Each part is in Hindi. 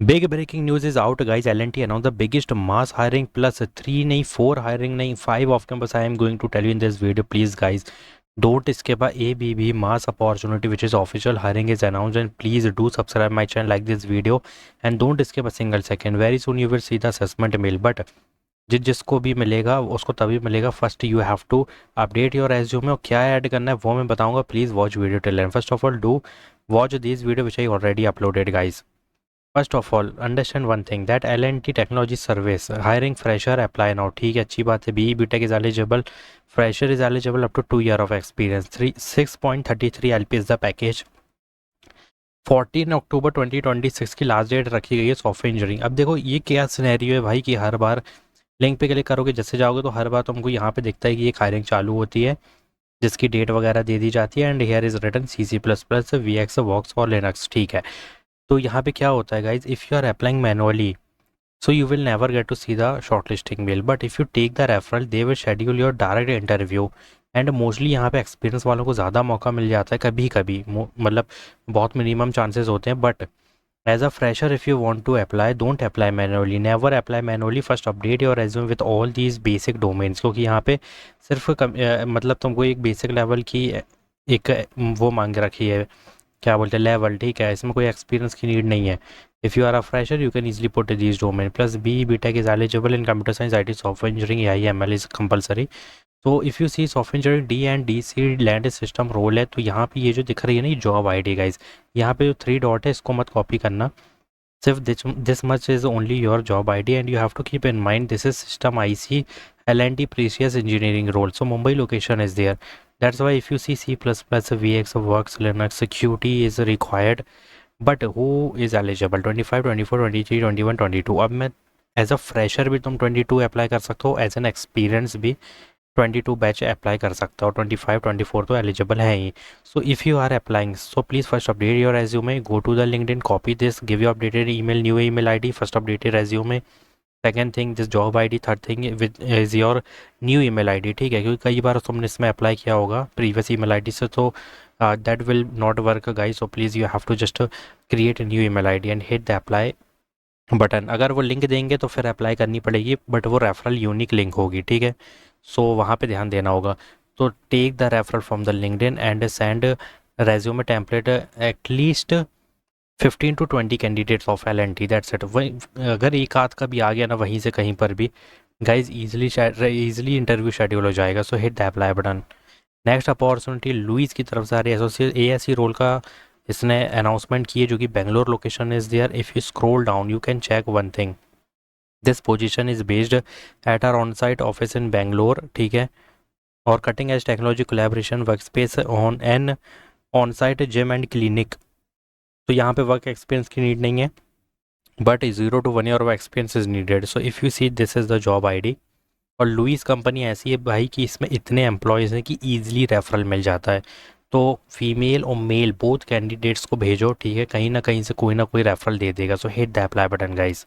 Big breaking news is out, guys. L&T announced the biggest mass hiring plus three नहीं four hiring नहीं five of campus. I am going to tell you in this video. Please, guys, don't skip a ABB mass opportunity which is official hiring is announced, and please do subscribe my channel, like this video, and don't skip a single second. Very soon you will see the assessment mail, but जिसको भी मिलेगा उसको तभी मिलेगा. First you have to update your resume और क्या ऐड करना है वो मैं बताऊंगा. Please watch video till end. First of all do watch this video which I already uploaded, guys. First of all, understand one thing that L&T Technology Service hiring fresher apply now. ठीक है, अच्छी बात है. BE BTech is eligible. Fresher is eligible up to 2 year of experience. 6.33 LP is the package. 14 अक्टूबर 2026 की लास्ट डेट रखी गई है सॉफ्टवेयर इंजीनियरिंग. अब देखो ये क्या सिनेरियो है भाई कि हर बार लिंक पे क्लिक करोगे जैसे जाओगे तो हर बार तुमको यहाँ पे दिखता है कि ये हायरिंग चालू होती है जिसकी डेट वगैरह दे दी जाती है. And here is written C++, VX, vox और लिनक्स. ठीक है, तो यहाँ पे क्या होता है guys, if you are applying manually so you will never get to see the shortlisting mail, but if you take the referral they will schedule your direct interview. And mostly यहाँ पे एक्सपीरियंस वालों को ज़्यादा मौका मिल जाता है. कभी कभी मतलब बहुत मिनिमम चांसेस होते हैं, but as a fresher if you want to apply don't apply manually, never apply manually. First update your resume with all these basic domains, क्योंकि यहाँ पे सिर्फ मतलब तुमको एक बेसिक लेवल की एक वो मांग रखी है, क्या बोलते हैं, लेवल. ठीक है, इसमें कोई एक्सपीरियंस की नीड नहीं है. If you are a fresher you can easily put these domain. Plus BE BTech is eligible in computer science, IT, software engineering, AI ML is compulsory. तो if you see software engineering D&DC land system role है, तो यहाँ पे ये जो दिख रही है ना ये जॉब ID, गाइज, यहाँ पे जो 3 डॉट है इसको मत कॉपी करना. सिर्फ this much is only your job ID and you have to keep in mind this is system IC L&T precious engineering role. So Mumbai location is there. That's why if you see C++, VX, Works, Linux, Qt is required. But who is eligible 25, 24, 23, 21, 22. अब मैं एज अ फ्रेशर भी तुम 22 अप्लाई कर सकते हो, एज एन एक्सपीरियंस भी 22 बैच अप्लाई कर सकते हो. 25, 24 तो एलिजिबल है ही. So if you are applying so please first update your resume, go to the LinkedIn, copy this, give you updated email, new email ID, first updated resume. Second thing this job ID. Third thing with is your new email ID. ठीक है, क्योंकि कई बार तुमने इसमें अप्लाई किया होगा प्रीवियस ईमेल ID से, तो that will not work, guys. So please you have to just create a new email ID and hit the apply button. अगर वो लिंक देंगे तो फिर अप्लाई करनी पड़ेगी, बट वो रेफरल यूनिक लिंक होगी. ठीक है, सो वहाँ पे ध्यान देना होगा. तो take the referral from the LinkedIn and send resume template at least 15 to 20 candidates of L&T. That's it. वही अगर एक आध का भी आ गया ना वहीं से कहीं पर भी, गाइज ईजिली इंटरव्यू शेड्यूल हो जाएगा. So hit the apply button. Next opportunity Louis की तरफ से आ रही है. एसोसिएट ASE रोल का इसने अनाउंसमेंट की है जो कि Bangalore location is there. If you scroll down you can check one thing, this position is based at our on site office in Bangalore. ठीक है, और cutting edge technology collaboration work space on an on site gym and clinic. तो यहाँ पे वर्क एक्सपीरियंस की नीड नहीं है, but 0 to 1 year of experience is needed. So if you see this is the job ID. और लुइस कंपनी ऐसी है भाई कि इसमें इतने एम्प्लॉयज़ हैं कि ईजिली रेफरल मिल जाता है. तो फीमेल और मेल बोथ कैंडिडेट्स को भेजो. ठीक है, कहीं ना कोई रेफरल दे देगा. सो hit the apply button, guys.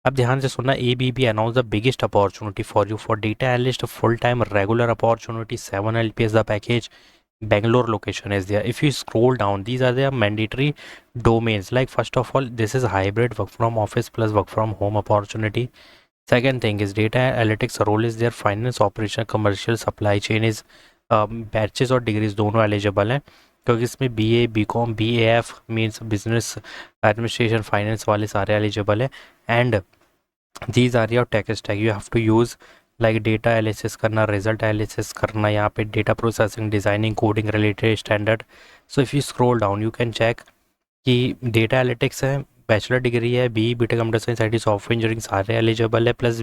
अब ध्यान से सुनना, ABB announce the biggest opportunity for you for data analyst full time regular opportunity 7 LPS the package. Bangalore location is there. If you scroll down, these are the mandatory domains. Like first of all, this is hybrid work from office plus work from home opportunity. Second thing is data analytics role is there. Finance, operation, commercial, supply chain is batches और डिग्रीज दोनों एलिजिबल हैं, क्योंकि इसमें BA, BCom, BAF means business administration finance वाले सारे एलिजिबल हैं. And these are your tech stack. You have to use like data analysis करना, रिजल्ट एनालिसिस करना, यहाँ पे data processing, designing, coding related standard. So if you scroll down you can check कि डेटा एनालिटिक्स है, बैचलर डिग्री है, BE BTech computer science, IT, software engineering सारे एलिजिबल है. प्लस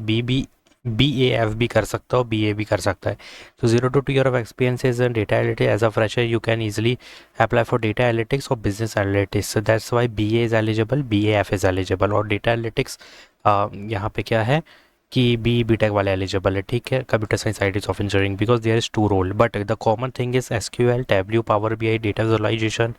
BAF भी कर सकता हो, BA भी कर सकता है. तो 0 to 2 year of experience is data analytics. As a fresher you can easily apply for data analytics और business analytics. That's why BA is eligible, BAF is eligible. और डेटा एनालिटिक्स यहाँ पे क्या है कि BE BTech वाले एलिजिबल है. ठीक है, computer science, IT, software engineering, because there is 2 role. But the common thing is SQL, Tableau, Power BI, data visualisation,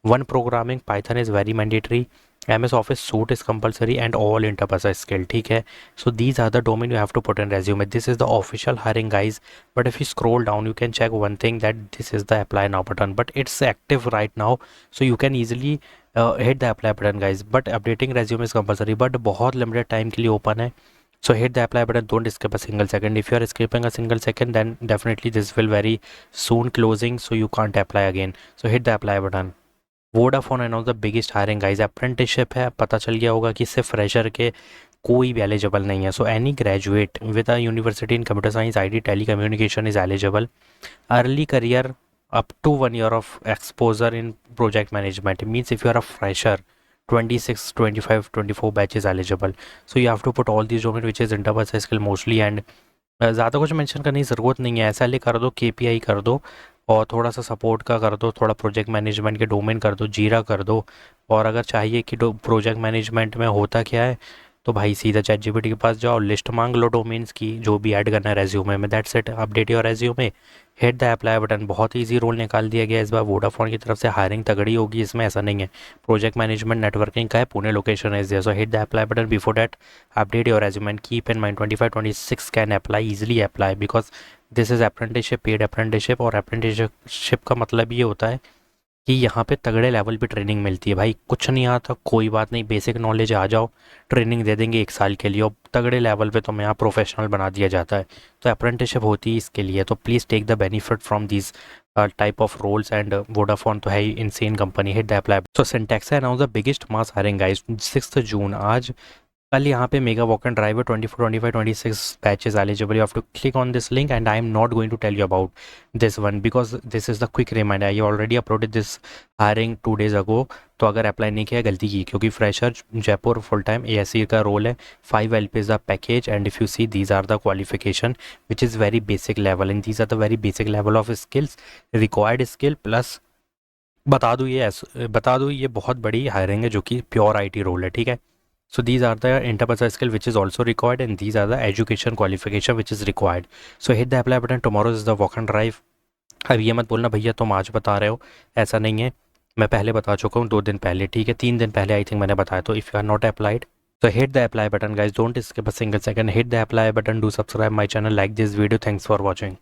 one programming, Python is very mandatory, MS Office Suite is compulsory and all interpersonal skill. ठीक है, so these are the domain you have to put in resume. This is the official hiring, guys. But if you scroll down you can check one thing that this is the apply now button, but it's active right now, so you can easily hit the apply button guys, but updating resume is compulsory, but बहुत लिमिटेड टाइम के लिए ओपन है. So hit the apply button, don't skip a single second. If you are skipping a single second, then definitely this will very soon closing, so you can't apply again. So hit the apply button. Vodafone announce the biggest hiring guys. Apprenticeship है, पता चल गया होगा कि सिर्फ फ्रेशर के कोई भी एलिजिबल नहीं है. So any graduate with a university in computer science, IT, telecommunication is eligible. Early career up to 1 year of exposure in project management means if you are a fresher, 26, 25, 24 batch is eligible. So you have to put all these domain which is interpersonal skill mostly, and ज़्यादा कुछ मेंशन करने की ज़रूरत नहीं है. SLA कर दो, KPI कर दो, और थोड़ा सा सपोर्ट का कर दो, थोड़ा प्रोजेक्ट मैनेजमेंट के डोमेन कर दो, जीरा कर दो. और अगर चाहिए कि प्रोजेक्ट मैनेजमेंट में होता क्या है, तो भाई सीधा ChatGPT के पास जाओ, लिस्ट मांग लो डोमेन्स की जो भी ऐड करना है रेज्यूमे में. That's it, update your resume, hit the apply button. बहुत ईजी रोल निकाल दिया गया इस बार वोडाफोन की तरफ से. हायरिंग तगड़ी होगी इसमें, ऐसा नहीं है. प्रोजेक्ट मैनेजमेंट नेटवर्किंग का है, पुणे लोकेशन है. सो hit the apply button. Before that update your resume and keep in mind 25-26 can apply, easily apply, because this is apprenticeship, paid apprenticeship. और अप्रेंटिसशिप का मतलब ये होता है कि यहाँ पे तगड़े लेवल पे ट्रेनिंग मिलती है. भाई कुछ नहीं आता कोई बात नहीं, बेसिक नॉलेज आ जाओ, ट्रेनिंग दे देंगे 1 साल के लिए, और तगड़े लेवल पे तुम्हें यहाँ प्रोफेशनल बना दिया जाता है. तो अप्रेंटिसशिप होती है इसके लिए. तो please take the benefit from this type of roles. And Vodafone तो है ही insane company. Hit the apply. So Syntax announce the biggest mass hiring guys 6 June. आज कल यहाँ पे mega walk and drive 24, 25, 26 batches eligible. You have to click on this link and I am not going to tell you about this one because this is the quick reminder. I already uploaded this hiring 2 days ago. तो अगर अप्लाई नहीं किया, गलती की, क्योंकि fresher Jaipur full time ASC का रोल है. 5 LP is the package, and if you see these are the qualification which is very basic level, and these are the very basic level of skills, required skill plus. बता दूँ ये बहुत बड़ी हायरिंग है जो कि प्योर IT रोल है, ठीक है. So these are the interpersonal skill which is also required, and these are the education qualification which is required. So hit the apply button. Tomorrow is the walk and drive. अब ये मत बोलना भैया तुम आज बता रहे हो, ऐसा नहीं है. मैं पहले बता चुका हूँ 2 दिन पहले, ठीक है, 3 दिन पहले आई थिंक मैंने बताया. तो if you are not applied, so hit the apply button guys, don't skip a single second. Hit the apply button, do subscribe my channel, like this video. Thanks for watching.